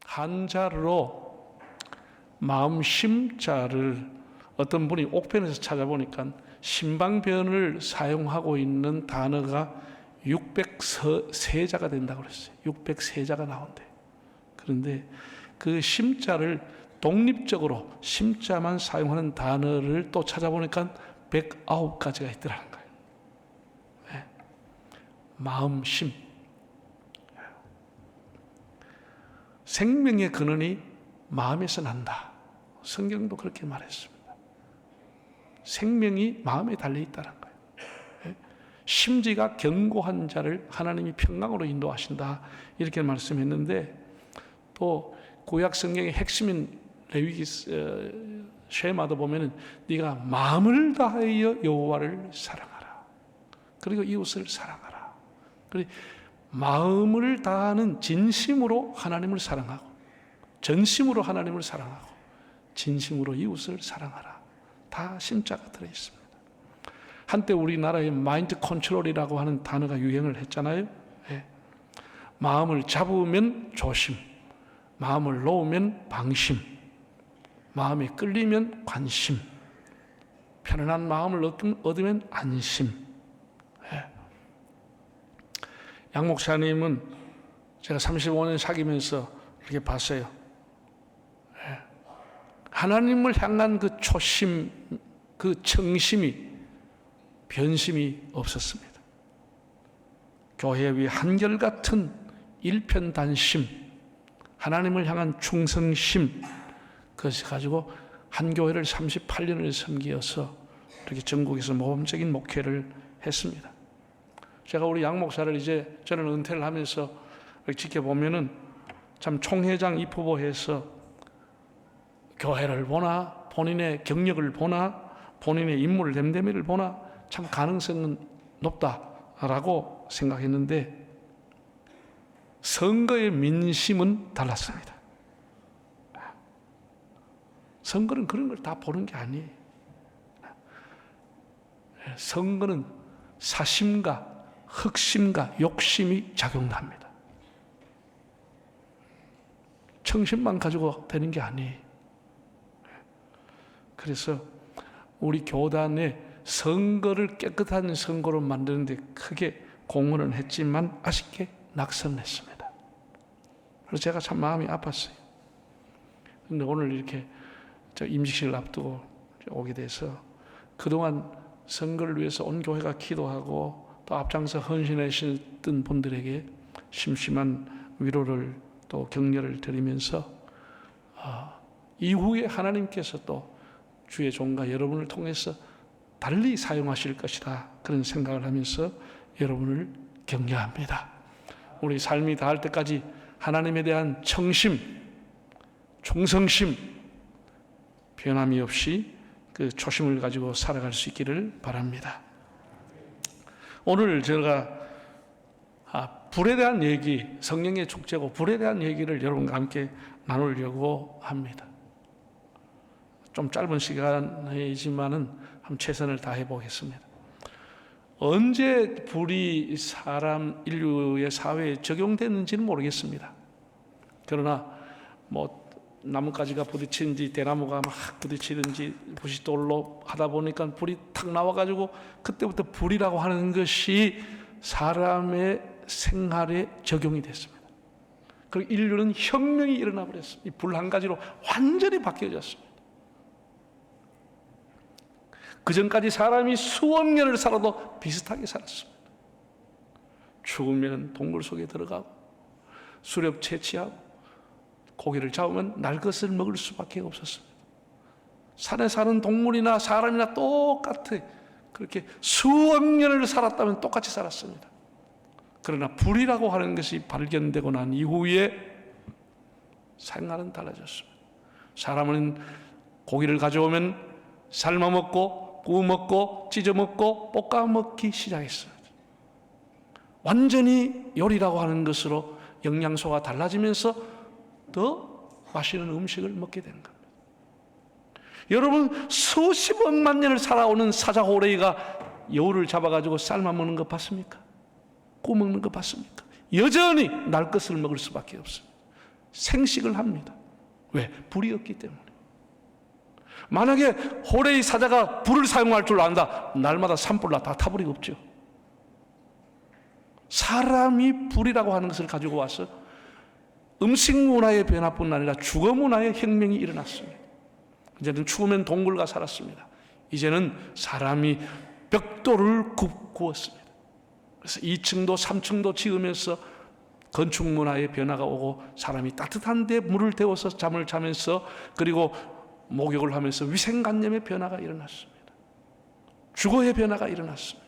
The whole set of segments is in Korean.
한자로 마음 심자를 어떤 분이 옥편에서 찾아보니까 신방변을 사용하고 있는 단어가 603자가 된다고 그랬어요. 603자가 나온대. 그런데 그 심자를 독립적으로 심자만 사용하는 단어를 또 찾아보니까 109가지가 있더라는 거예요. 네. 마음 심. 생명의 근원이 마음에서 난다. 성경도 그렇게 말했습니다. 생명이 마음에 달려있다는 거예요. 심지가 견고한 자를 하나님이 평강으로 인도하신다. 이렇게 말씀했는데, 또 구약 성경의 핵심인 레위기 쉐마도 보면은 네가 마음을 다하여 여호와를 사랑하라. 그리고 이웃을 사랑하라. 그리고 마음을 다하는 진심으로 하나님을 사랑하고, 전심으로 하나님을 사랑하고, 진심으로 이웃을 사랑하라. 다 심자가 들어있습니다. 한때 우리나라에 마인드 컨트롤이라고 하는 단어가 유행을 했잖아요. 예. 마음을 잡으면 조심, 마음을 놓으면 방심, 마음에 끌리면 관심, 편안한 마음을 얻으면 안심. 예. 양 목사님은 제가 35년 사귀면서 이렇게 봤어요. 예. 하나님을 향한 그 초심, 그 정심이, 변심이 없었습니다. 교회 위 한결같은 일편단심, 하나님을 향한 충성심, 그것을 가지고 한 교회를 38년을 섬기어서 이렇게 전국에서 모범적인 목회를 했습니다. 제가 우리 양 목사를 이제 저는 은퇴를 하면서 지켜보면은 참 총회장 입후보해서 교회를 보나, 본인의 경력을 보나, 본인의 인물 됨됨이를 보나 참 가능성은 높다라고 생각했는데, 선거의 민심은 달랐습니다. 선거는 그런 걸 다 보는 게 아니에요. 선거는 사심과 흑심과 욕심이 작용합니다. 청심만 가지고 되는 게 아니에요. 그래서 우리 교단에 선거를 깨끗한 선거로 만드는데 크게 공헌은 했지만 아쉽게 낙선했습니다. 그래서 제가 참 마음이 아팠어요. 그런데 오늘 이렇게 저 임직식을 앞두고 오게 돼서 그동안 선거를 위해서 온 교회가 기도하고 또 앞장서 헌신하셨던 분들에게 심심한 위로를 또 격려를 드리면서 이후에 하나님께서 또 주의 종과 여러분을 통해서 달리 사용하실 것이다, 그런 생각을 하면서 여러분을 격려합니다. 우리 삶이 다할 때까지 하나님에 대한 청심, 충성심, 변함이 없이 그 초심을 가지고 살아갈 수 있기를 바랍니다. 오늘 제가 불에 대한 얘기, 성령의 축제고 불에 대한 얘기를 여러분과 함께 나누려고 합니다. 좀 짧은 시간이지만은 한번 최선을 다해 보겠습니다. 언제 불이 사람, 인류의 사회에 적용됐는지는 모르겠습니다. 그러나 뭐 나뭇가지가 부딪히는지 대나무가 막 부딪히는지 부싯돌로 하다 보니까 불이 탁 나와가지고 그때부터 불이라고 하는 것이 사람의 생활에 적용이 됐습니다. 그리고 인류는 혁명이 일어나 버렸습니다. 이 불 한 가지로 완전히 바뀌어졌습니다. 그 전까지 사람이 수억 년을 살아도 비슷하게 살았습니다. 죽으면 동굴 속에 들어가고 수렵 채취하고 고기를 잡으면 날 것을 먹을 수밖에 없었습니다. 산에 사는 동물이나 사람이나 똑같아. 그렇게 수억 년을 살았다면 똑같이 살았습니다. 그러나 불이라고 하는 것이 발견되고 난 이후에 생활은 달라졌습니다. 사람은 고기를 가져오면 삶아 먹고 구워 먹고 찢어 먹고 볶아 먹기 시작했습니다. 완전히 요리라고 하는 것으로 영양소가 달라지면서 더 맛있는 음식을 먹게 되는 겁니다. 여러분, 수십억만 년을 살아오는 사자호레이가 여우를 잡아가지고 삶아 먹는 거 봤습니까? 구워 먹는 거 봤습니까? 여전히 날 것을 먹을 수밖에 없습니다. 생식을 합니다. 왜? 불이 없기 때문에. 만약에 호레이 사자가 불을 사용할 줄 안다, 날마다 산불나 다 타버리 없죠. 사람이 불이라고 하는 것을 가지고 와서 음식 문화의 변화뿐 아니라 주거 문화의 혁명이 일어났습니다. 이제는 죽으면 동굴과 살았습니다. 이제는 사람이 벽돌을 구웠습니다. 그래서 2층도 3층도 지으면서 건축 문화의 변화가 오고, 사람이 따뜻한 데 물을 데워서 잠을 자면서, 그리고 목욕을 하면서 위생관념의 변화가 일어났습니다. 주거의 변화가 일어났습니다.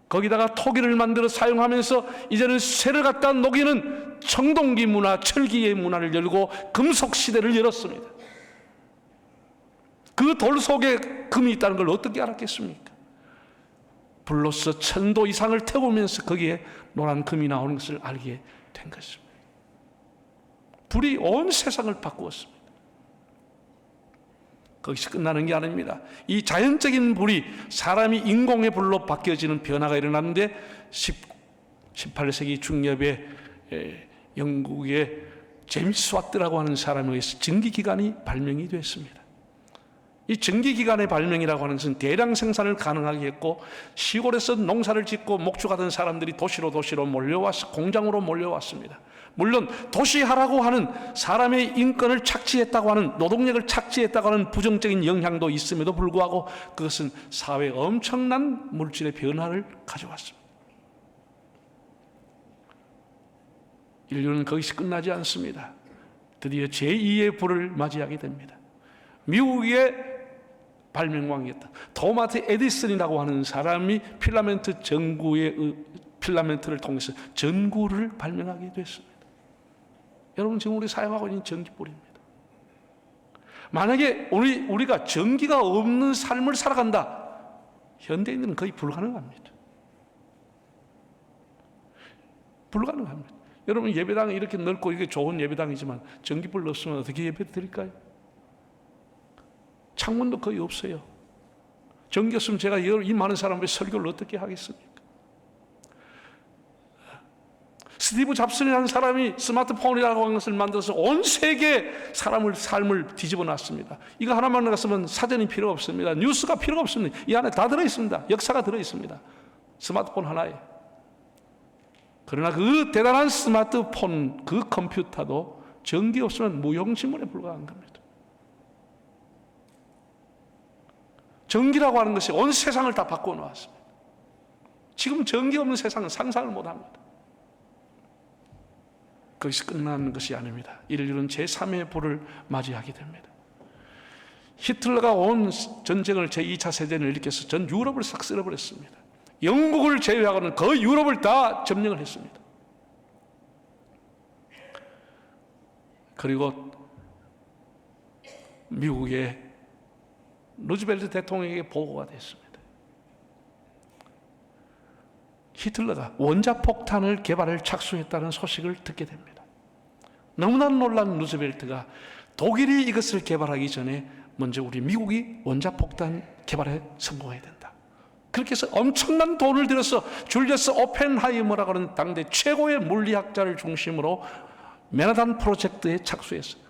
거기다가 토기를 만들어 사용하면서 이제는 쇠를 갖다 녹이는 청동기 문화, 철기의 문화를 열고 금속 시대를 열었습니다. 그 돌 속에 금이 있다는 걸 어떻게 알았겠습니까? 불로서 1000도 이상을 태우면서 거기에 노란 금이 나오는 것을 알게 된 것입니다. 불이 온 세상을 바꾸었습니다. 거기서 끝나는 게 아닙니다. 이 자연적인 불이 사람이 인공의 불로 바뀌어지는 변화가 일어났는데, 18세기 중엽에 영국의 제임스 와트라고 하는 사람에 의해서 전기기관이 발명이 됐습니다. 이 전기기관의 발명이라고 하는 것은 대량 생산을 가능하게 했고, 시골에서 농사를 짓고 목축하던 사람들이 도시로 몰려와서 공장으로 몰려왔습니다. 물론 도시화라고 하는 사람의 인권을 착취했다고 하는, 노동력을 착취했다고 하는 부정적인 영향도 있음에도 불구하고 그것은 사회에 엄청난 물질의 변화를 가져왔습니다. 인류는 거기서 끝나지 않습니다. 드디어 제2의 불을 맞이하게 됩니다. 미국의 발명왕이었다 토마스 에디슨이라고 하는 사람이 필라멘트 전구의 필라멘트를 통해서 전구를 발명하게 됐습니다. 여러분, 지금 우리 사용하고 있는 전기불입니다. 만약에 우리가 전기가 없는 삶을 살아간다, 현대인들은 거의 불가능합니다. 불가능합니다. 여러분, 예배당이 이렇게 넓고 이게 좋은 예배당이지만 전기불 없으면 어떻게 예배 드릴까요? 창문도 거의 없어요. 전기 없으면 제가 이 많은 사람의 설교를 어떻게 하겠습니까? 스티브 잡슨이라는 사람이 스마트폰이라고 하는 것을 만들어서 온 세계 삶을 뒤집어 놨습니다. 이거 하나만 나갔으면 사전이 필요 없습니다. 뉴스가 필요가 없습니다. 이 안에 다 들어있습니다. 역사가 들어있습니다. 스마트폰 하나에. 그러나 그 대단한 스마트폰, 그 컴퓨터도 전기 없으면 무용지물에 불과한 겁니다. 전기라고 하는 것이 온 세상을 다 바꾸어 놓았습니다. 지금 전기 없는 세상은 상상을 못합니다. 거기서 끝나는 것이 아닙니다. 인류는 제3의 불을 맞이하게 됩니다. 히틀러가 온 전쟁을, 제2차 세전을 일으켜서 전 유럽을 싹 쓸어버렸습니다. 영국을 제외하고는 거의 유럽을 다 점령을 했습니다. 그리고 미국의 루즈벨트 대통령에게 보고가 됐습니다. 히틀러가 원자폭탄을 개발을 착수했다는 소식을 듣게 됩니다. 너무나 놀란 루즈벨트가 독일이 이것을 개발하기 전에 먼저 우리 미국이 원자폭탄 개발에 성공해야 된다. 그렇게 해서 엄청난 돈을 들여서 줄리어스 오펜하이머라고 하는 당대 최고의 물리학자를 중심으로 맨하탄 프로젝트에 착수했어요.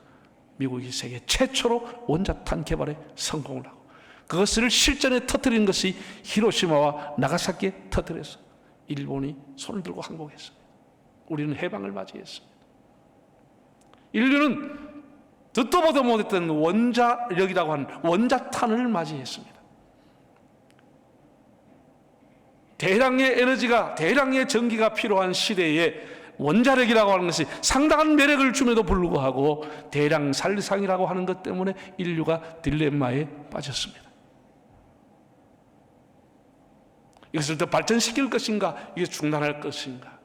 미국이 세계 최초로 원자탄 개발에 성공을 하고, 그것을 실전에 터뜨린 것이 히로시마와 나가사키에 터뜨려서 일본이 손을 들고 항복했습니다. 우리는 해방을 맞이했습니다. 인류는 듣도 보도 못했던 원자력이라고 하는 원자탄을 맞이했습니다. 대량의 에너지가, 대량의 전기가 필요한 시대에 원자력이라고 하는 것이 상당한 매력을 줌에도 불구하고 대량 살상이라고 하는 것 때문에 인류가 딜레마에 빠졌습니다. 이것을 더 발전시킬 것인가, 이게 중단할 것인가.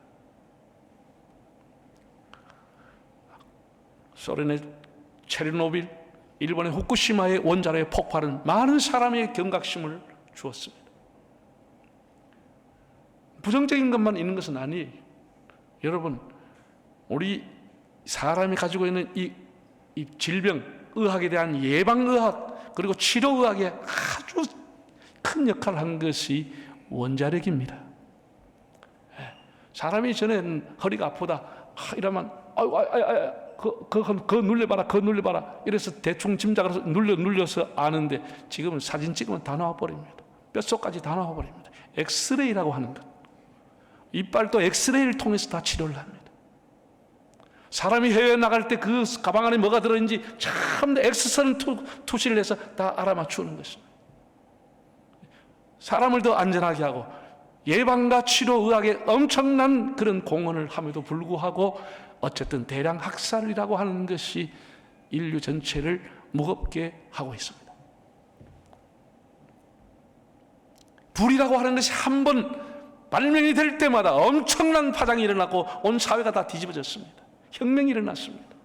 소련의 체르노빌, 일본의 후쿠시마의 원자로의 폭발은 많은 사람의 경각심을 주었습니다. 부정적인 것만 있는 것은 아니에요. 여러분, 우리 사람이 가지고 있는 이 질병, 의학에 대한 예방의학, 그리고 치료의학에 아주 큰 역할을 한 것이 원자력입니다. 사람이 전에는 허리가 아프다 이러면 그거 눌려봐라, 그거 눌려봐라. 이래서 대충 짐작을 해서 눌려서 아는데 지금은 사진 찍으면 다 나와버립니다. 뼛속까지 다 나와버립니다. 엑스레이라고 하는 것. 이빨도 엑스레이를 통해서 다 치료를 합니다. 사람이 해외에 나갈 때 그 가방 안에 뭐가 들어있는지 참 엑스선 투시를 해서 다 알아맞추는 것입니다. 사람을 더 안전하게 하고 예방과 치료 의학에 엄청난 그런 공헌을 함에도 불구하고 어쨌든 대량 학살이라고 하는 것이 인류 전체를 무겁게 하고 있습니다. 불이라고 하는 것이 한 번 발명이 될 때마다 엄청난 파장이 일어나고 온 사회가 다 뒤집어졌습니다. 혁명이 일어났습니다.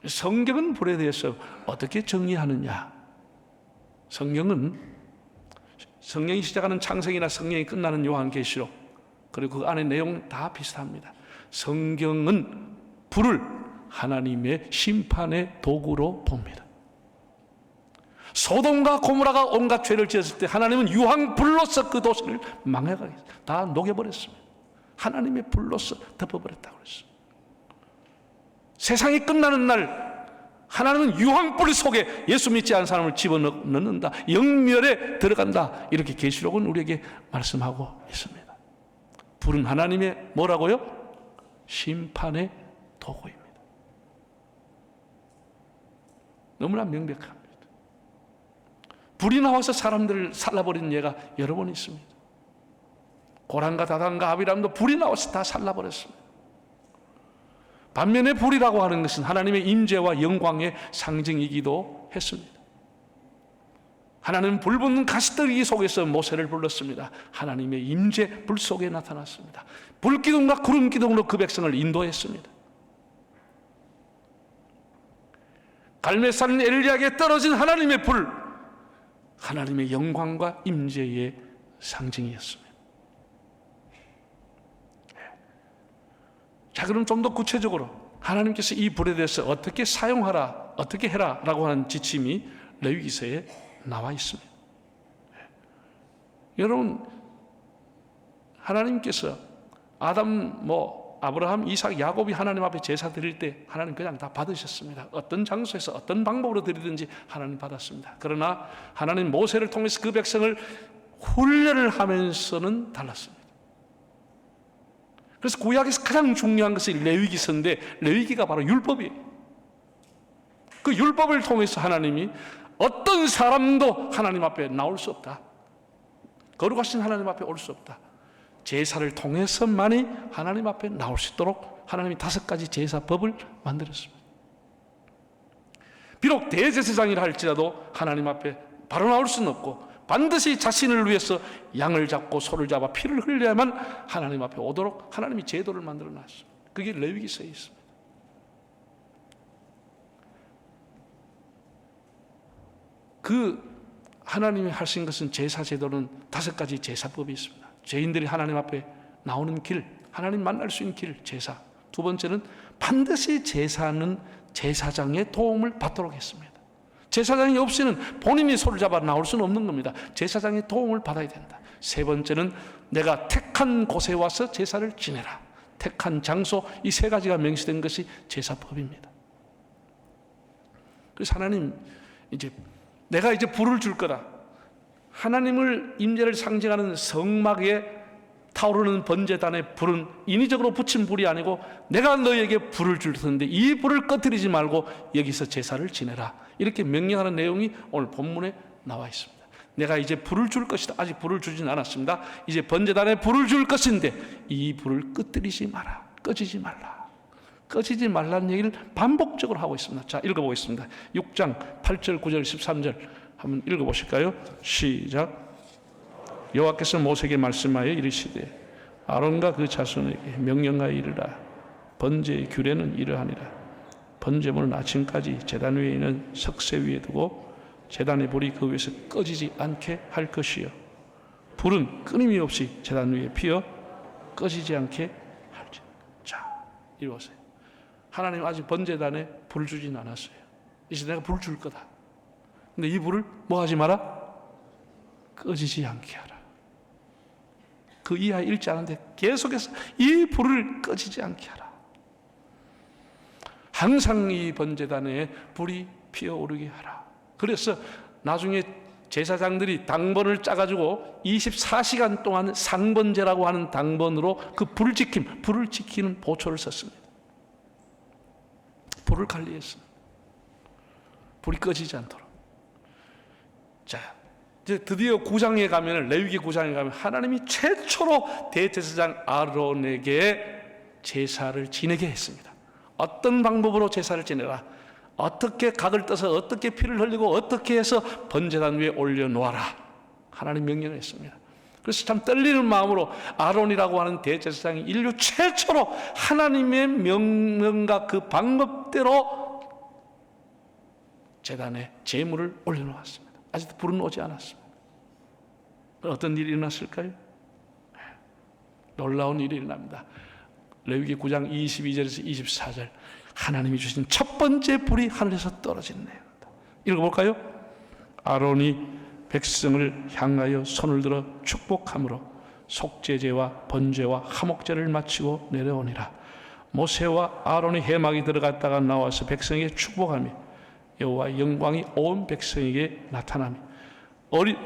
성경은 불에 대해서 어떻게 정의하느냐? 성경이 시작하는 창세기나 성경이 끝나는 요한계시록, 그리고 그 안에 내용 다 비슷합니다. 성경은 불을 하나님의 심판의 도구로 봅니다. 소돔과 고모라가 온갖 죄를 지었을 때 하나님은 유황불로서 그 도시를 망해가게 다 녹여버렸습니다. 하나님의 불로서 덮어버렸다고 그랬어요. 세상이 끝나는 날 하나님은 유황불 속에 예수 믿지 않은 사람을 집어넣는다, 영멸에 들어간다, 이렇게 계시록은 우리에게 말씀하고 있습니다. 불은 하나님의 뭐라고요? 심판의 도구입니다. 너무나 명백합니다. 불이 나와서 사람들을 살라버린 예가 여러 번 있습니다. 고란과 다단과 아비람도 불이 나와서 다 살라버렸습니다. 반면에 불이라고 하는 것은 하나님의 임재와 영광의 상징이기도 했습니다. 하나님은 불 붙는 가시떨기 속에서 모세를 불렀습니다. 하나님의 임재 불 속에 나타났습니다. 불기둥과 구름기둥으로 그 백성을 인도했습니다. 갈멜산 엘리야에게 떨어진 하나님의 불, 하나님의 영광과 임재의 상징이었습니다. 자, 그럼 좀 더 구체적으로 하나님께서 이 불에 대해서 어떻게 사용하라, 어떻게 해라 라고 하는 지침이 레위기서에 나와 있습니다. 여러분, 하나님께서 아브라함, 이삭, 야곱이 하나님 앞에 제사 드릴 때 하나님 그냥 다 받으셨습니다. 어떤 장소에서 어떤 방법으로 드리든지 하나님 받았습니다. 그러나 하나님 모세를 통해서 그 백성을 훈련을 하면서는 달랐습니다. 그래서 구약에서 가장 중요한 것이 레위기서인데, 레위기가 바로 율법이에요. 그 율법을 통해서 하나님이 어떤 사람도 하나님 앞에 나올 수 없다, 거룩하신 하나님 앞에 올 수 없다, 제사를 통해서만이 하나님 앞에 나올 수 있도록 하나님이 5가지 제사법을 만들었습니다. 비록 대제사장이라 할지라도 하나님 앞에 바로 나올 수는 없고, 반드시 자신을 위해서 양을 잡고 소를 잡아 피를 흘려야만 하나님 앞에 오도록 하나님이 제도를 만들어 놨습니다. 그게 레위기서에 있습니다. 그 하나님이 하신 것은, 제사 제도는 5가지 제사법이 있습니다. 죄인들이 하나님 앞에 나오는 길, 하나님 만날 수 있는 길, 제사. 2번째는 반드시 제사는 제사장의 도움을 받도록 했습니다. 제사장이 없이는 본인이 소를 잡아 나올 수는 없는 겁니다. 제사장의 도움을 받아야 된다. 3번째는 내가 택한 곳에 와서 제사를 지내라. 택한 장소, 이 3가지가 명시된 것이 제사법입니다. 그래서 하나님, 내가 이제 불을 줄 거다. 하나님을, 임재를 상징하는 성막에 타오르는 번제단의 불은 인위적으로 붙인 불이 아니고 내가 너에게 불을 줄 텐데 이 불을 꺼뜨리지 말고 여기서 제사를 지내라, 이렇게 명령하는 내용이 오늘 본문에 나와 있습니다. 내가 이제 불을 줄 것이다. 아직 불을 주진 않았습니다. 이제 번제단에 불을 줄 것인데 이 불을 꺼뜨리지 마라, 꺼지지 말라, 꺼지지 말라는 얘기를 반복적으로 하고 있습니다. 자, 읽어보겠습니다. 6장 8절, 9절, 13절 한번 읽어보실까요? 시작. 여호와께서 모세에게 말씀하여 이르시되 아론과 그 자손에게 명령하여 이르라. 번제의 규례는 이러하니라. 번제물은 아침까지 제단 위에 있는 석쇠 위에 두고 제단의 불이 그 위에서 꺼지지 않게 할 것이요, 불은 끊임이 없이 제단 위에 피어 꺼지지 않게 할지. 자, 이리 오세요. 하나님 아직 번제단에 불을 주진 않았어요. 이제 내가 불을 줄 거다. 근데 이 불을 뭐 하지 마라? 꺼지지 않게 하라. 그 이하에 읽지 않은데 계속해서 이 불을 꺼지지 않게 하라. 항상 이 번제단에 불이 피어오르게 하라. 그래서 나중에 제사장들이 당번을 짜가지고 24시간 동안 상번제라고 하는 당번으로 그 불을 지키는 보초를 썼습니다. 불을 관리했습니다. 불이 꺼지지 않도록. 자, 이제 드디어 구장에 가면, 레위기 구장에 가면 하나님이 최초로 대제사장 아론에게 제사를 지내게 했습니다. 어떤 방법으로 제사를 지내라, 어떻게 각을 떠서 어떻게 피를 흘리고 어떻게 해서 번제단 위에 올려놓아라, 하나님 명령을 했습니다. 그래서 참 떨리는 마음으로 아론이라고 하는 대제사장이 인류 최초로 하나님의 명령과 그 방법대로 제단에 제물을 올려놓았습니다. 아직도 불은 오지 않았습니다. 어떤 일이 일어났을까요? 놀라운 일이 일어납니다. 레위기 9장 22절에서 24절, 하나님이 주신 첫 번째 불이 하늘에서 떨어지는 내용입니다. 읽어볼까요? 아론이 백성을 향하여 손을 들어 축복함으로 속죄제와 번제와 화목제를 마치고 내려오니라. 모세와 아론이 회막에 들어갔다가 나와서 백성에게 축복하며 여호와의 영광이 온 백성에게 나타나며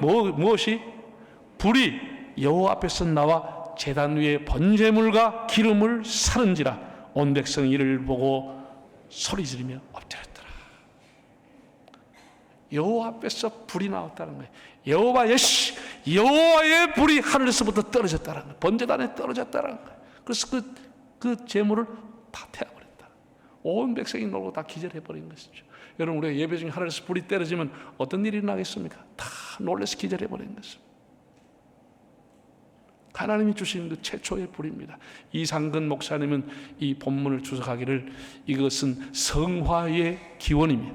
무엇이? 불이 여호와 앞에서 나와 제단 위에 번제물과 기름을 사른지라. 온 백성이 이를 보고 소리지르며 엎드렸더라. 여호와 앞에서 불이 나왔다는 거예요. 여호와의 불이 하늘에서부터 떨어졌다는 거예요. 번제단에 떨어졌다는 거예요. 그래서 그 제물을 다 태워버렸다. 온 백성이 놀고 다 기절해버린 것이죠. 여러분, 우리가 예배 중에 하늘에서 불이 떨어지면 어떤 일이 나겠습니까? 다 놀라서 기절해버린 것입니다. 하나님이 주신 그 최초의 불입니다. 이상근 목사님은 이 본문을 주석하기를 이것은 성화의 기원이며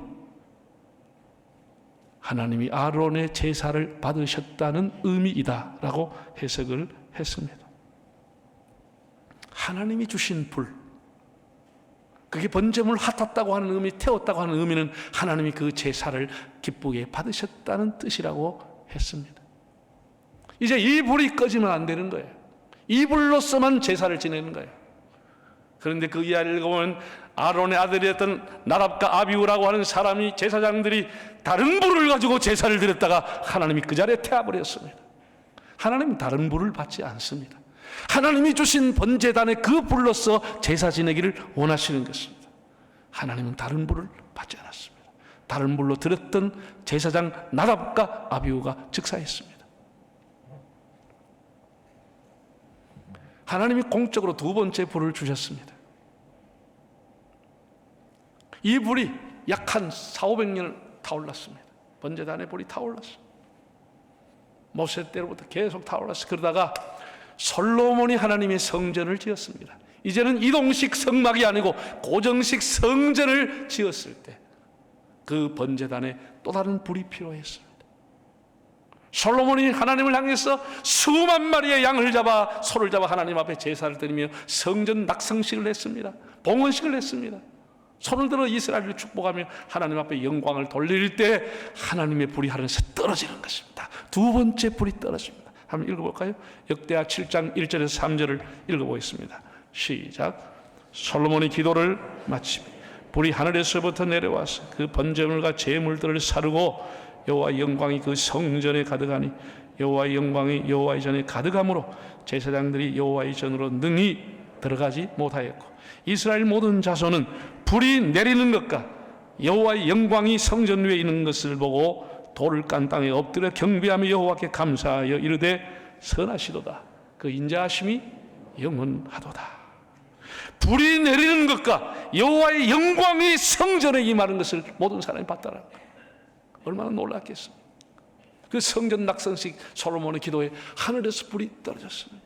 하나님이 아론의 제사를 받으셨다는 의미이다 라고 해석을 했습니다. 하나님이 주신 불, 그게 번제물을 핫았다고 하는 의미, 태웠다고 하는 의미는 하나님이 그 제사를 기쁘게 받으셨다는 뜻이라고 했습니다. 이제 이 불이 꺼지면 안 되는 거예요. 이 불로서만 제사를 지내는 거예요. 그런데 그 이야기를 읽어보면 아론의 아들이었던 나답과 아비후라고 하는 사람이, 제사장들이 다른 불을 가지고 제사를 드렸다가 하나님이 그 자리에 태워버렸습니다. 하나님은 다른 불을 받지 않습니다. 하나님이 주신 번제단의 그 불로서 제사 지내기를 원하시는 것입니다. 하나님은 다른 불을 받지 않았습니다. 다른 불로 드렸던 제사장 나답과 아비후가 즉사했습니다. 하나님이 공적으로 두 번째 불을 주셨습니다. 이 불이 약 한 400~500년을 타올랐습니다. 번제단의 불이 타올랐습니다. 모세 때로부터 계속 타올랐어요. 그러다가 솔로몬이 하나님의 성전을 지었습니다. 이제는 이동식 성막이 아니고 고정식 성전을 지었을 때 그 번제단에 또 다른 불이 필요했습니다. 솔로몬이 하나님을 향해서 수만 마리의 양을 잡아, 소를 잡아 하나님 앞에 제사를 드리며 성전 낙성식을 했습니다. 봉헌식을 했습니다. 손을 들어 이스라엘을 축복하며 하나님 앞에 영광을 돌릴 때 하나님의 불이 하늘에서 떨어지는 것입니다. 두 번째 불이 떨어집니다. 한번 읽어볼까요? 역대하 7장 1절에서 3절을 읽어보겠습니다. 시작. 솔로몬이 기도를 마치며 불이 하늘에서부터 내려와서 그 번제물과 제물들을 사르고 여호와의 영광이 그 성전에 가득하니 여호와의 영광이 여호와의 전에 가득함으로 제사장들이 여호와의 전으로 능히 들어가지 못하였고 이스라엘 모든 자손은 불이 내리는 것과 여호와의 영광이 성전 위에 있는 것을 보고 돌을 깐 땅에 엎드려 경배하며 여호와께 감사하여 이르되 선하시도다. 그 인자하심이 영원하도다. 불이 내리는 것과 여호와의 영광이 성전에 임하는 것을 모든 사람이 봤다라는 거예요. 얼마나 놀랐겠습니까? 그 성전 낙성식 솔로몬의 기도에 하늘에서 불이 떨어졌습니다.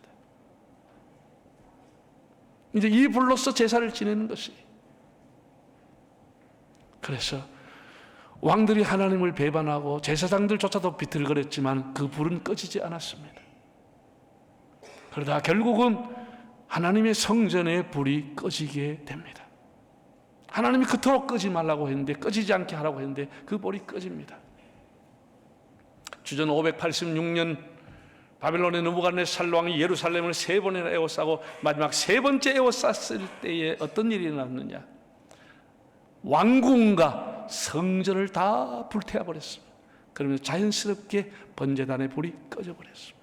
이제 이 불로서 제사를 지내는 것이. 그래서 왕들이 하나님을 배반하고 제사장들조차도 비틀거렸지만 그 불은 꺼지지 않았습니다. 그러다 결국은 하나님의 성전의 불이 꺼지게 됩니다. 하나님이 그토록 끄지 말라고 했는데, 꺼지지 않게 하라고 했는데 그 불이 꺼집니다. 주전 586년 바벨론의 느부갓네살 왕이 예루살렘을 3번이나 에워싸고 마지막 3번째 에워쌌을 때에 어떤 일이 일어났느냐. 왕궁과 성전을 다 불태워 버렸습니다. 그러면서 자연스럽게 번제단의 불이 꺼져 버렸습니다.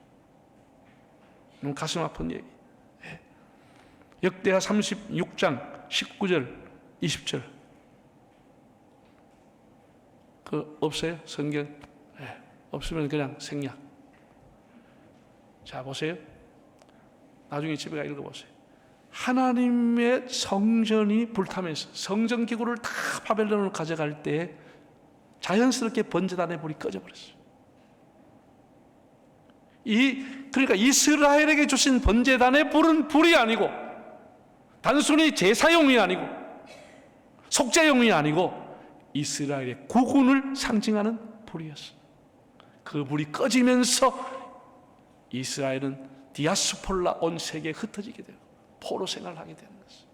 너무 가슴 아픈 얘기. 역대하 36장 19절 20절 그 없어요? 성경? 없으면 그냥 생략. 자, 보세요. 나중에 집에 가 읽어보세요. 하나님의 성전이 불타면서 성전기구를 다 바벨론으로 가져갈 때 자연스럽게 번제단의 불이 꺼져버렸어요. 그러니까 이스라엘에게 주신 번제단의 불은 불이 아니고 단순히 제사용이 아니고 속죄용이 아니고 이스라엘의 구군을 상징하는 불이었어요. 그 불이 꺼지면서 이스라엘은 디아스폴라 온 세계에 흩어지게 되고 포로 생활을 하게 되는 것이죠.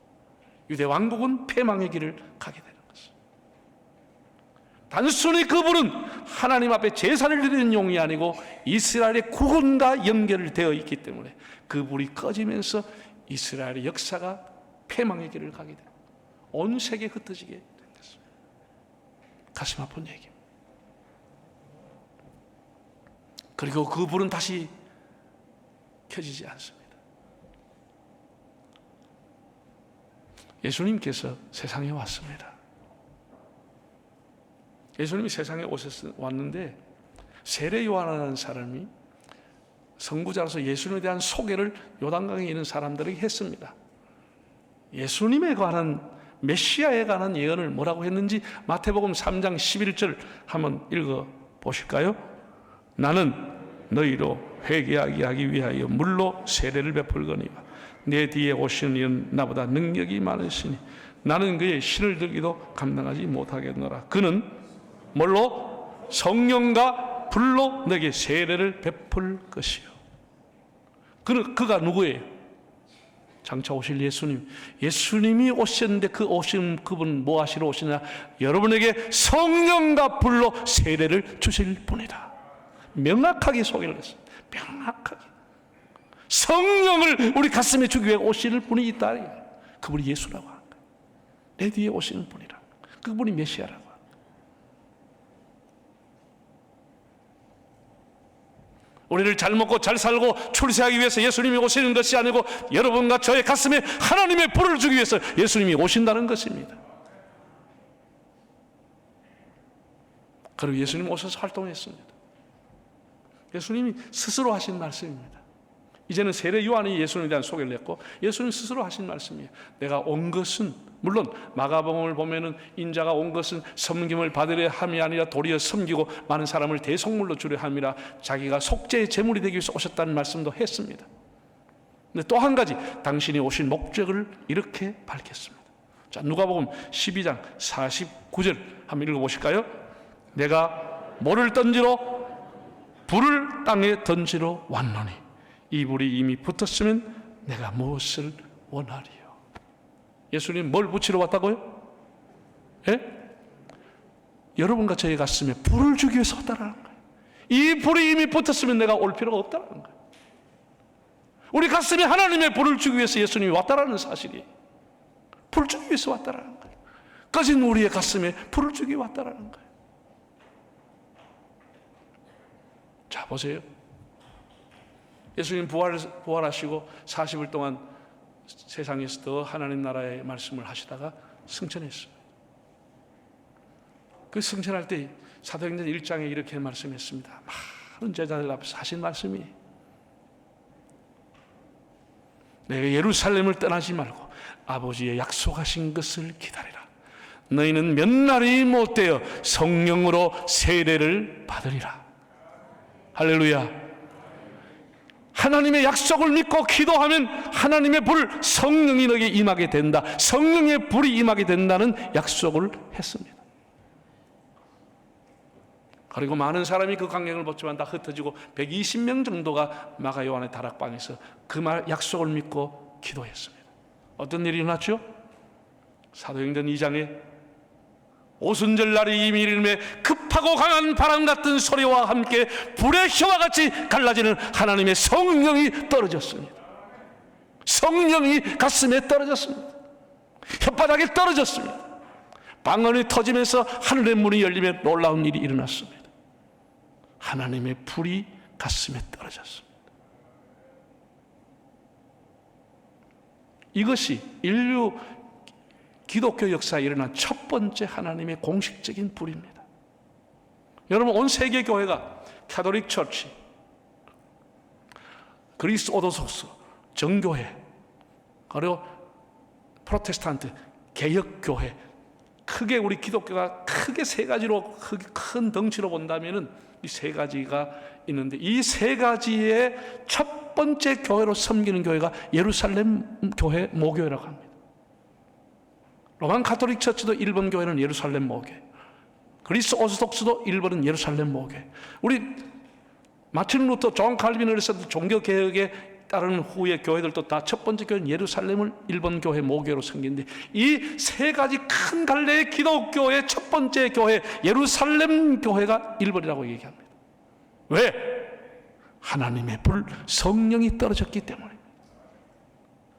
유대 왕국은 패망의 길을 가게 되는 것이죠. 단순히 그 불은 하나님 앞에 제사를 드리는 용이 아니고 이스라엘의 구군과 연결되어 있기 때문에 그 불이 꺼지면서 이스라엘의 역사가 패망의 길을 가게 되고 온 세계에 흩어지게 된 것입니다. 가슴 아픈 얘기입니다. 그리고 그 불은 다시 켜지지 않습니다. 예수님께서 세상에 왔습니다. 예수님이 세상에 왔는데 세례 요한이라는 사람이 선구자로서 예수님에 대한 소개를 요단강에 있는 사람들에게 했습니다. 예수님에 관한 메시아에 관한 예언을 뭐라고 했는지 마태복음 3장 11절 한번 읽어 보실까요? 나는 너희로 회개하게 하기 위하여 물로 세례를 베풀거니와 내 뒤에 오시는 이는 나보다 능력이 많으시니 나는 그의 신을 들기도 감당하지 못하겠노라. 그는 뭘로? 성령과 불로 내게 세례를 베풀 것이요. 그가 누구예요? 장차 오실 예수님. 예수님이 오셨는데 그 오신 그분 뭐 하시러 오시냐? 여러분에게 성령과 불로 세례를 주실 분이다. 명확하게 소개를 했어요. 명확하게. 성령을 우리 가슴에 주기 위해 오실 분이 있다. 그분이 예수라고 하는 거예요. 내 뒤에 오시는 분이라. 그분이 메시아라고 하는 거예요. 우리를 잘 먹고 잘 살고 출세하기 위해서 예수님이 오시는 것이 아니고 여러분과 저의 가슴에 하나님의 불을 주기 위해서 예수님이 오신다는 것입니다. 그리고 예수님 오셔서 활동했습니다. 예수님이 스스로 하신 말씀입니다. 이제는 세례 요한이 예수님에 대한 소개를 했고 예수님 스스로 하신 말씀이에요. 내가 온 것은 물론 마가복음을 보면은 인자가 온 것은 섬김을 받으려 함이 아니라 도리어 섬기고 많은 사람을 대속물로 주려 함이라 자기가 속죄의 제물이 되기 위해서 오셨다는 말씀도 했습니다. 근데 또 한 가지 당신이 오신 목적을 이렇게 밝혔습니다. 자, 누가복음 12장 49절 한번 읽어보실까요? 내가 뭐를 던지러? 불을 땅에 던지러 왔노니 이 불이 이미 붙었으면 내가 무엇을 원하리요? 예수님 뭘 붙이러 왔다고요? 예? 여러분과 저의 가슴에 불을 주기 위해서 왔다라는 거예요. 이 불이 이미 붙었으면 내가 올 필요가 없다라는 거예요. 우리 가슴에 하나님의 불을 주기 위해서 예수님이 왔다라는 사실이 불을 주기 위해서 왔다라는 거예요. 꺼진 우리의 가슴에 불을 주기 위해 왔다라는 거예요. 자, 보세요. 예수님 부활하시고 40일 동안 세상에서 더 하나님 나라의 말씀을 하시다가 승천했어요. 그 승천할 때 사도행전 1장에 이렇게 말씀했습니다. 많은 제자들 앞에서 하신 말씀이 내가 예루살렘을 떠나지 말고 아버지의 약속하신 것을 기다리라. 너희는 몇 날이 못되어 성령으로 세례를 받으리라. 할렐루야. 하나님의 약속을 믿고 기도하면 하나님의 불, 성령이 너에게 임하게 된다. 성령의 불이 임하게 된다는 약속을 했습니다. 그리고 많은 사람이 그 강령을 받지만 다 흩어지고 120명 정도가 마가 요한의 다락방에서 그 말 약속을 믿고 기도했습니다. 어떤 일이 일어났죠? 사도행전 2장에 오순절 날이 이미 이름에 급하고 강한 바람 같은 소리와 함께 불의 혀와 같이 갈라지는 하나님의 성령이 떨어졌습니다. 성령이 가슴에 떨어졌습니다. 혓바닥에 떨어졌습니다. 방언이 터지면서 하늘의 문이 열리며 놀라운 일이 일어났습니다. 하나님의 불이 가슴에 떨어졌습니다. 이것이 인류 기독교 역사에 일어난 첫 번째 하나님의 공식적인 불입니다. 여러분, 온 세계 교회가 카톨릭 처치, 그리스 오르토독스, 정교회, 그리고 프로테스탄트, 개혁교회, 크게 우리 기독교가 크게 세 가지로, 큰 덩치로 본다면은 이 세 가지가 있는데, 이 세 가지의 첫 번째 교회로 섬기는 교회가 예루살렘 교회 모교회라고 합니다. 로만 가톨릭 처치도 일본 교회는 예루살렘 모교회, 그리스 오르토독스도 일본은 예루살렘 모교회, 우리 마틴 루터, 존 칼빈을 해서도 종교 개혁에 따르는 후의 교회들도 다 첫 번째 교회는 예루살렘을 일본 교회 모교회로 섬기는데, 이 세 가지 큰 갈래의 기독교의 첫 번째 교회 예루살렘 교회가 일본이라고 얘기합니다. 왜? 하나님의 불, 성령이 떨어졌기 때문입니다.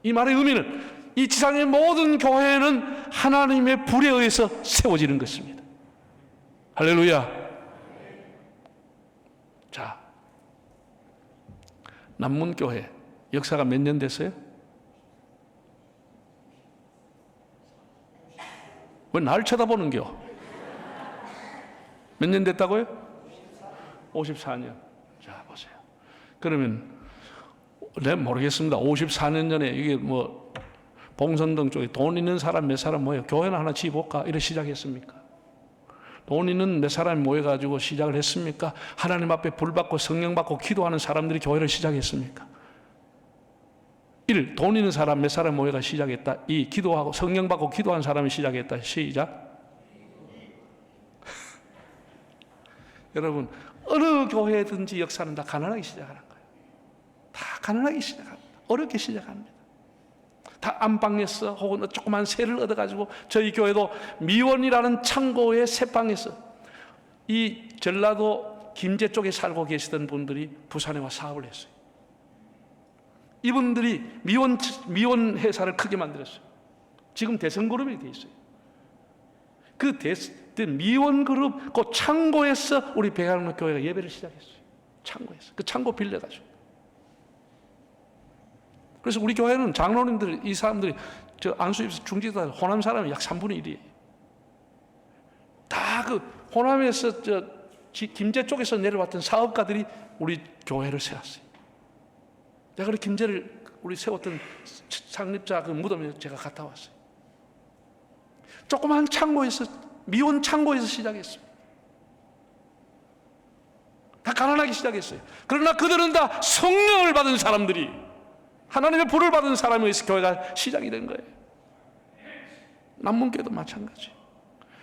이 말의 의미는 이 지상의 모든 교회는 하나님의 불에 의해서 세워지는 것입니다. 할렐루야. 자, 남문교회 역사가 몇 년 됐어요? 왜 날 쳐다보는겨? 몇 년 됐다고요? 54년. 자, 보세요. 그러면 내가 모르겠습니다. 54년 전에 이게 뭐 봉선동 쪽에 돈 있는 사람 몇 사람 모여 교회나 하나 지어볼까? 이래 시작했습니까? 돈 있는 몇 사람이 모여가지고 시작을 했습니까? 하나님 앞에 불 받고 성령 받고 기도하는 사람들이 교회를 시작했습니까? 1. 돈 있는 사람 몇 사람 모여가 시작했다. 2. 기도하고 성령 받고 기도하는 사람이 시작했다. 시작. 여러분, 어느 교회든지 역사는 다 가난하게 시작하는 거예요. 다 가난하게 시작합니다. 어렵게 시작합니다. 다 안방에서 혹은 조그만 세를 얻어가지고, 저희 교회도 미원이라는 창고의 새방에서 이 전라도 김제 쪽에 살고 계시던 분들이 부산에 와 사업을 했어요. 이분들이 미원 회사를 크게 만들었어요. 지금 대성그룹이 돼 있어요. 그 미원그룹 그 창고에서 우리 백양로 교회가 예배를 시작했어요. 창고에서 그 창고 빌려가지고. 그래서 우리 교회는 장로님들, 이 사람들이 저 안수입에서 중지다 호남 사람이 약 3분의 1이에요. 다 그 호남에서 저 김제 쪽에서 내려왔던 사업가들이 우리 교회를 세웠어요. 내가 그 김제를 우리 세웠던 창립자 그 무덤에 제가 갔다 왔어요. 조그만 창고에서, 미원 창고에서 시작했어요. 다 가난하게 시작했어요. 그러나 그들은 다 성령을 받은 사람들이, 하나님의 불을 받은 사람에 의해서 교회가 시작이 된 거예요. 남문교회도 마찬가지.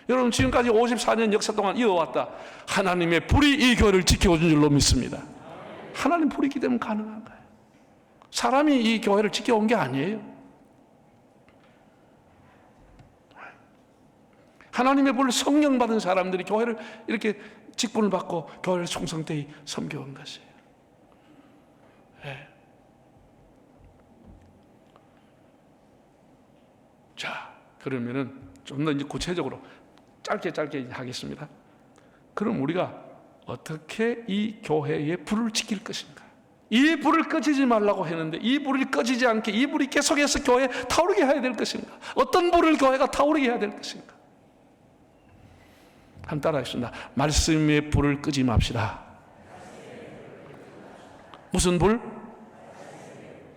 여러분, 지금까지 54년 역사 동안 이어왔다. 하나님의 불이 이 교회를 지켜준 줄로 믿습니다. 하나님 불이 있기 때문에 가능한 거예요. 사람이 이 교회를 지켜온 게 아니에요. 하나님의 불, 성령 받은 사람들이 교회를 이렇게 직분을 받고 교회를 송성되이 섬겨온 것이에요. 네. 자, 그러면은 좀 더 이제 구체적으로 짧게 하겠습니다. 그럼 우리가 어떻게 이 교회의 불을 지킬 것인가? 이 불을 꺼지지 말라고 했는데 이 불이 꺼지지 않게 이 불이 계속해서 교회에 타오르게 해야 될 것인가? 어떤 불을 교회가 타오르게 해야 될 것인가? 한 따라하겠습니다. 말씀의 불을 끄지 맙시다. 무슨 불?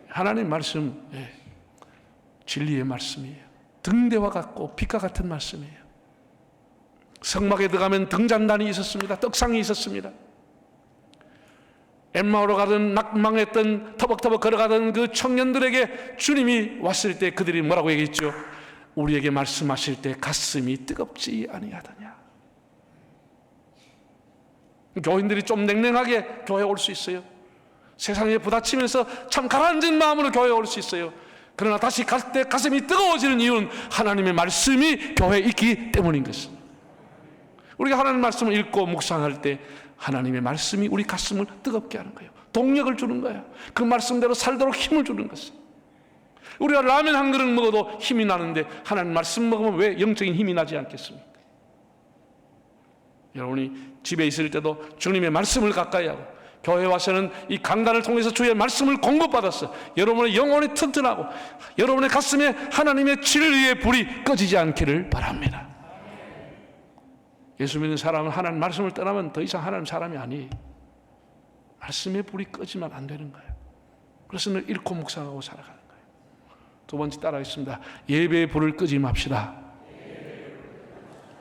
하나님 말씀, 진리의 말씀이에요. 등대와 같고 빛과 같은 말씀이에요. 성막에 들어가면 등잔단이 있었습니다. 떡상이 있었습니다. 엠마오로 가던 낙망했던 터벅터벅 걸어가던 그 청년들에게 주님이 왔을 때 그들이 뭐라고 얘기했죠? 우리에게 말씀하실 때 가슴이 뜨겁지 아니하더냐. 교인들이 좀 냉랭하게 교회에 올 수 있어요. 세상에 부딪히면서 참 가라앉은 마음으로 교회에 올 수 있어요. 그러나 다시 갈 때 가슴이 뜨거워지는 이유는 하나님의 말씀이 교회에 있기 때문인 것입니다. 우리가 하나님 말씀을 읽고 묵상할 때 하나님의 말씀이 우리 가슴을 뜨겁게 하는 거예요. 동력을 주는 거예요. 그 말씀대로 살도록 힘을 주는 것이에요. 우리가 라면 한 그릇 먹어도 힘이 나는데 하나님 말씀 먹으면 왜 영적인 힘이 나지 않겠습니까? 여러분이 집에 있을 때도 주님의 말씀을 가까이 하고 교회 와서는 이 강단을 통해서 주의 말씀을 공급받았어. 여러분의 영혼이 튼튼하고 여러분의 가슴에 하나님의 진리의 불이 꺼지지 않기를 바랍니다. 예수 믿는 사람은 하나님 말씀을 떠나면 더 이상 하나님 사람이 아니에요. 말씀의 불이 꺼지면 안 되는 거예요. 그래서 늘 잃고 묵상하고 살아가는 거예요. 두 번째 따라하겠습니다. 예배의 불을 끄지 맙시다.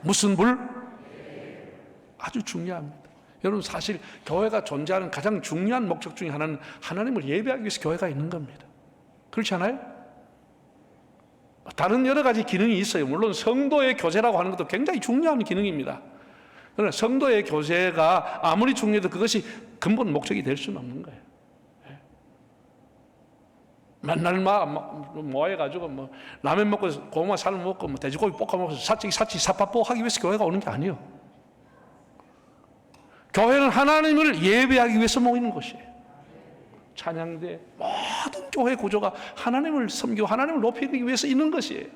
무슨 불? 아주 중요합니다. 여러분, 사실 교회가 존재하는 가장 중요한 목적 중에 하나는 하나님을 예배하기 위해서 교회가 있는 겁니다. 그렇지 않아요? 다른 여러 가지 기능이 있어요. 물론 성도의 교제라고 하는 것도 굉장히 중요한 기능입니다. 그러나 성도의 교제가 아무리 중요해도 그것이 근본 목적이 될 수는 없는 거예요. 맨날 모아가지고 라면 먹고 고구마 삶 먹고 돼지고기 볶아 먹어서 사치 사파뽀 하기 위해서 교회가 오는 게 아니에요. 교회는 하나님을 예배하기 위해서 모이는 곳이에요. 찬양대 모든 교회 구조가 하나님을 섬기고 하나님을 높이기 위해서 있는 것이에요.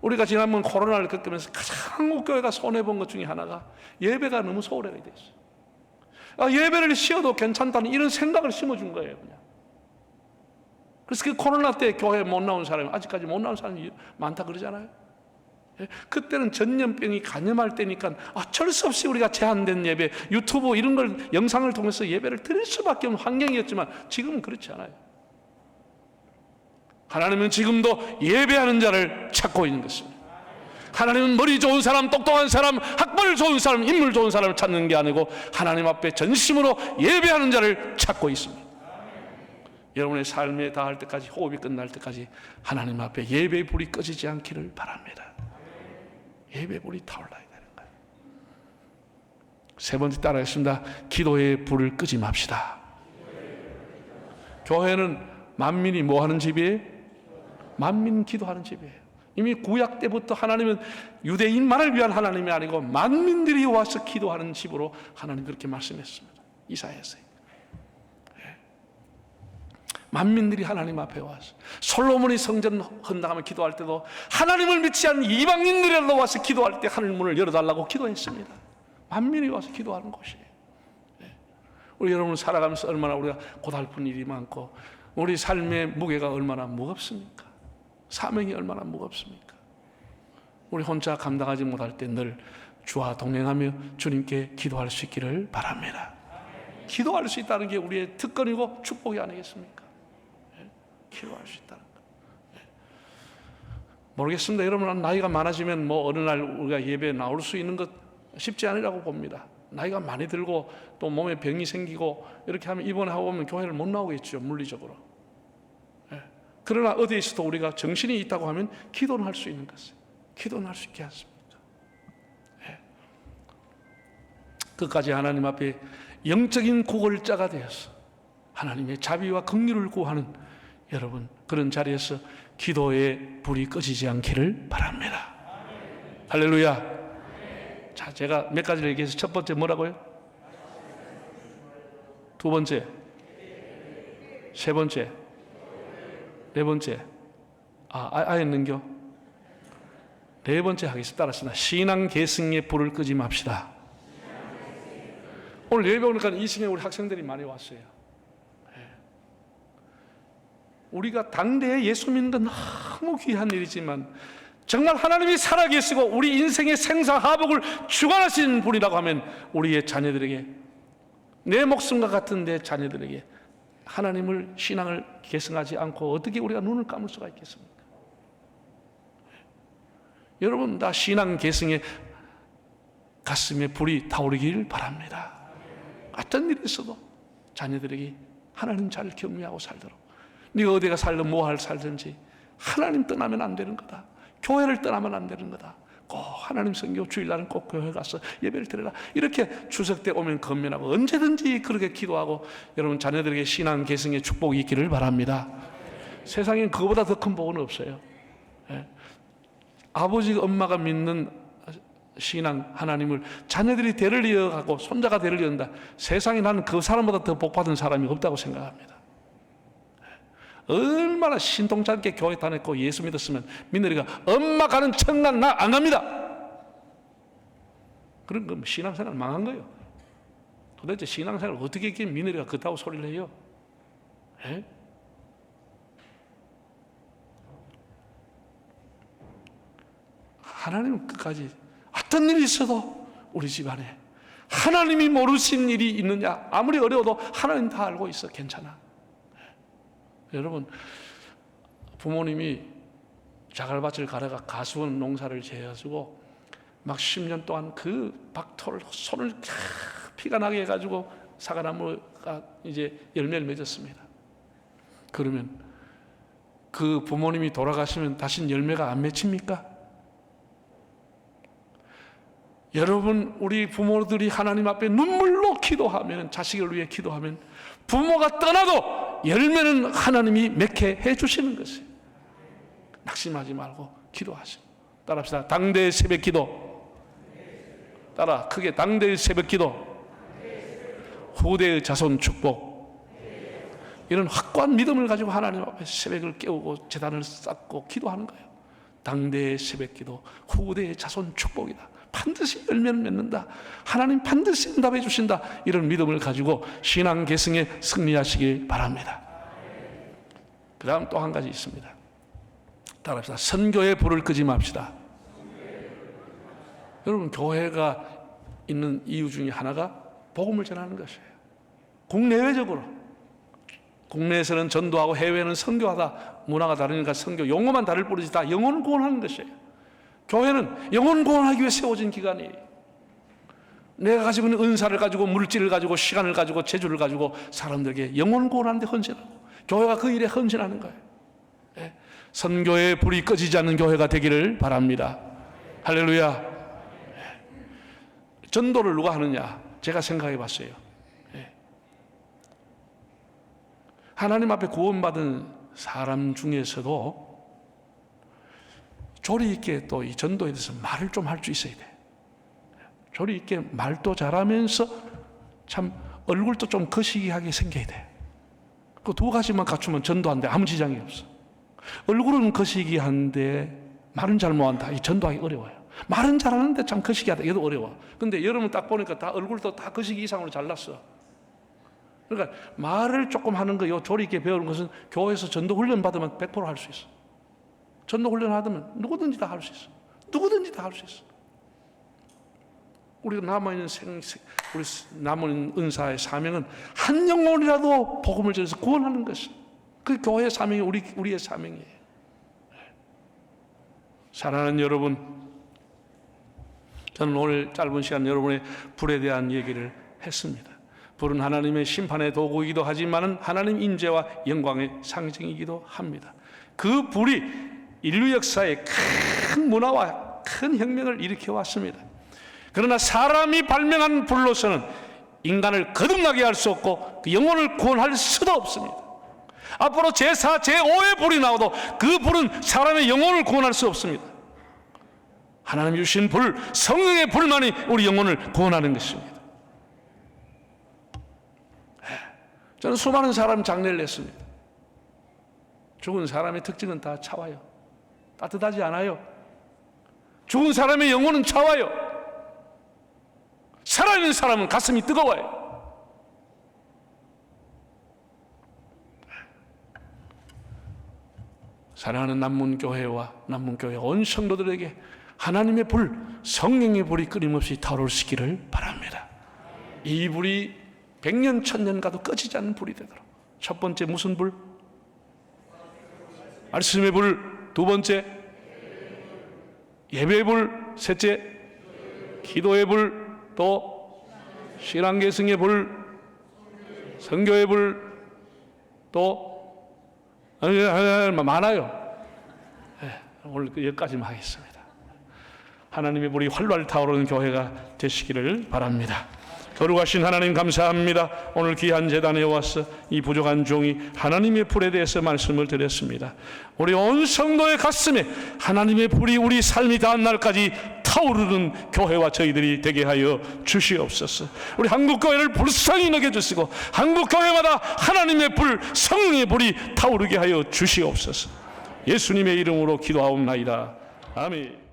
우리가 지난번 코로나를 겪으면서 가장 한국 교회가 손해본 것 중에 하나가 예배가 너무 소홀하게 됐어요. 예배를 쉬어도 괜찮다는 이런 생각을 심어준 거예요. 그냥. 그래서 그 코로나 때 교회 못 나온 사람이 아직까지 못 나온 사람이 많다 그러잖아요. 그때는 전염병이 감염할 때니까 어쩔 수 없이 우리가 제한된 예배, 유튜브 이런 걸 영상을 통해서 예배를 드릴 수밖에 없는 환경이었지만 지금은 그렇지 않아요. 하나님은 지금도 예배하는 자를 찾고 있는 것입니다. 하나님은 머리 좋은 사람, 똑똑한 사람, 학벌 좋은 사람, 인물 좋은 사람을 찾는 게 아니고 하나님 앞에 전심으로 예배하는 자를 찾고 있습니다. 여러분의 삶에 닿을 때까지, 호흡이 끝날 때까지 하나님 앞에 예배의 불이 꺼지지 않기를 바랍니다. 예배의 불이 타올라야 되는 거예요. 세 번째 따라하겠습니다. 기도의 불을 끄지 맙시다. 교회는 만민이 뭐 하는 집이에요? 만민 기도하는 집이에요. 이미 구약 때부터 하나님은 유대인만을 위한 하나님이 아니고 만민들이 와서 기도하는 집으로 하나님 그렇게 말씀했습니다. 이사야서에. 만민들이 하나님 앞에 와서 솔로몬이 성전 헌당하며 기도할 때도 하나님을 믿지 않는 이방인들이라도 와서 기도할 때 하늘 문을 열어달라고 기도했습니다. 만민이 와서 기도하는 곳이에요. 우리 여러분 살아가면서 얼마나 우리가 고달픈 일이 많고 우리 삶의 무게가 얼마나 무겁습니까? 사명이 얼마나 무겁습니까? 우리 혼자 감당하지 못할 때 늘 주와 동행하며 주님께 기도할 수 있기를 바랍니다. 기도할 수 있다는 게 우리의 특권이고 축복이 아니겠습니까? 기도할 수 있다는 것. 모르겠습니다. 여러분 나이가 많아지면 뭐 어느 날 우리가 예배에 나올 수 있는 것 쉽지 않으라고 봅니다. 나이가 많이 들고 또 몸에 병이 생기고 이렇게 하면 입원하고 오면 교회를 못 나오겠죠. 물리적으로. 그러나 어디에서도 우리가 정신이 있다고 하면 기도는 할 수 있는 것이에요. 기도는 할 수 있게 하십니다. 끝까지 하나님 앞에 영적인 구걸자가 되어서 하나님의 자비와 긍휼을 구하는 여러분 그런 자리에서 기도의 불이 꺼지지 않기를 바랍니다. 할렐루야. 자, 제가 몇 가지를 얘기해서 첫 번째 뭐라고요? 두 번째, 세 번째, 네 번째, 아예 는겨? 네 번째 하겠습니다. 따라합시다. 신앙 계승의 불을 끄지 맙시다. 오늘 예배 오니까 이 시간에 우리 학생들이 많이 왔어요. 우리가 당대에 예수 믿는 건 너무 귀한 일이지만 정말 하나님이 살아계시고 우리 인생의 생사하복을 주관하신 분이라고 하면 우리의 자녀들에게 내 목숨과 같은 내 자녀들에게 하나님을 신앙을 계승하지 않고 어떻게 우리가 눈을 감을 수가 있겠습니까? 여러분 다 신앙 계승에 가슴에 불이 타오르길 바랍니다. 어떤 일이 있어도 자녀들에게 하나님 잘 경외하고 살도록 네가 어디가 살든 뭐 할 살든지 하나님 떠나면 안 되는 거다. 교회를 떠나면 안 되는 거다. 꼭 하나님 성교 주일날은 꼭 교회 가서 예배를 드려라. 이렇게 추석 때 오면 건면하고 언제든지 그렇게 기도하고 여러분 자녀들에게 신앙 계승의 축복이 있기를 바랍니다. 세상엔 그거보다 더 큰 복은 없어요. 아버지 엄마가 믿는 신앙 하나님을 자녀들이 대를 이어가고 손자가 대를 이어간다. 세상에 나는 그 사람보다 더 복받은 사람이 없다고 생각합니다. 얼마나 신통찮게 교회 다녔고 예수 믿었으면 민들이가 엄마 가는 천당 나 안 갑니다. 그런 거 신앙생활 망한 거예요. 도대체 신앙생활 어떻게 했길래 민들이가 그따구 소리를 해요? 에? 하나님은 끝까지 어떤 일이 있어도 우리 집안에 하나님이 모르신 일이 있느냐, 아무리 어려워도 하나님 다 알고 있어. 괜찮아. 여러분, 부모님이 자갈밭을 갈아가 가수원 농사를 지어가지고 막 10년 동안 그 박토를 손을 피가 나게 해가지고 사과나무가 이제 열매를 맺었습니다. 그러면 그 부모님이 돌아가시면 다신 열매가 안 맺힙니까? 여러분, 우리 부모들이 하나님 앞에 눈물로 기도하면, 자식을 위해 기도하면 부모가 떠나도 열매는 하나님이 맺게 해주시는 것이에요. 낙심하지 말고 기도하시고. 따라합시다. 당대의 새벽 기도. 따라 크게. 당대의 새벽 기도. 후대의 자손 축복. 이런 확고한 믿음을 가지고 하나님 앞에 새벽을 깨우고 제단을 쌓고 기도하는 거예요. 당대의 새벽 기도, 후대의 자손 축복이다. 반드시 열매를 맺는다. 하나님 반드시 응답해 주신다. 이런 믿음을 가지고 신앙 계승에 승리하시길 바랍니다. 그 다음 또 한 가지 있습니다. 따라합시다. 선교의 불을 끄지 맙시다. 여러분, 교회가 있는 이유 중에 하나가 복음을 전하는 것이에요. 국내외적으로. 국내에서는 전도하고 해외는 선교하다. 문화가 다르니까 선교 용어만 다를 뿐이지 다 영혼을 구원하는 것이에요. 교회는 영혼 구원하기 위해 세워진 기관이에요. 내가 가지고 있는 은사를 가지고, 물질을 가지고, 시간을 가지고, 재주를 가지고 사람들에게 영혼 구원하는 데 헌신하고, 교회가 그 일에 헌신하는 거예요. 예. 선교의 불이 꺼지지 않는 교회가 되기를 바랍니다. 할렐루야. 예. 전도를 누가 하느냐? 제가 생각해 봤어요. 예. 하나님 앞에 구원받은 사람 중에서도 조리 있게 또 이 전도에 대해서 말을 좀 할 수 있어야 돼. 조리 있게 말도 잘하면서 참 얼굴도 좀 거시기하게 생겨야 돼. 그 두 가지만 갖추면 전도하는데 아무 지장이 없어. 얼굴은 거시기한데 말은 잘 못한다. 이 전도하기 어려워요. 말은 잘하는데 참 거시기하다. 이것도 어려워. 근데 여러분 딱 보니까 다 얼굴도 다 거시기 이상으로 잘났어. 그러니까 말을 조금 하는 거, 요 조리 있게 배우는 것은 교회에서 전도 훈련 받으면 100% 할 수 있어. 전도 훈련 하면 누구든지 다 할 수 있어. 누구든지 다 할 수 있어. 우리가 남아있는 우리 남은 은사의 사명은 한 영혼이라도 복음을 전해서 구원하는 것이, 그 교회의 사명이 우리의 사명이에요. 사랑하는 여러분, 저는 오늘 짧은 시간 여러분의 불에 대한 얘기를 했습니다. 불은 하나님의 심판의 도구이기도 하지만 하나님 인재와 영광의 상징이기도 합니다. 그 불이 인류 역사에 큰 문화와 큰 혁명을 일으켜 왔습니다. 그러나 사람이 발명한 불로서는 인간을 거듭나게 할 수 없고 그 영혼을 구원할 수도 없습니다. 앞으로 제4, 제5의 불이 나와도 그 불은 사람의 영혼을 구원할 수 없습니다. 하나님 주신 불, 성령의 불만이 우리 영혼을 구원하는 것입니다. 저는 수많은 사람 장례를 했습니다. 죽은 사람의 특징은 다 차와요. 따뜻하지 않아요. 죽은 사람의 영혼은 차와요. 살아있는 사람은 가슴이 뜨거워요. 사랑하는 남문교회와 남문교회 온 성도들에게 하나님의 불, 성령의 불이 끊임없이 타오르시기를 바랍니다. 이 불이 100년, 1000년 가도 꺼지지 않는 불이 되도록. 첫 번째 무슨 불? 말씀의 불. 두 번째 예배의 불. 셋째 기도의 불. 또 신앙계승의 불, 선교의 불, 또 많아요. 오늘 여기까지만 하겠습니다. 하나님의 불이 활활 타오르는 교회가 되시기를 바랍니다. 거룩하신 하나님 감사합니다. 오늘 귀한 제단에 와서 이 부족한 종이 하나님의 불에 대해서 말씀을 드렸습니다. 우리 온 성도의 가슴에 하나님의 불이 우리 삶이 닿은 날까지 타오르는 교회와 저희들이 되게 하여 주시옵소서. 우리 한국 교회를 불쌍히 여겨주시고 한국 교회마다 하나님의 불, 성령의 불이 타오르게 하여 주시옵소서. 예수님의 이름으로 기도하옵나이다. 아멘.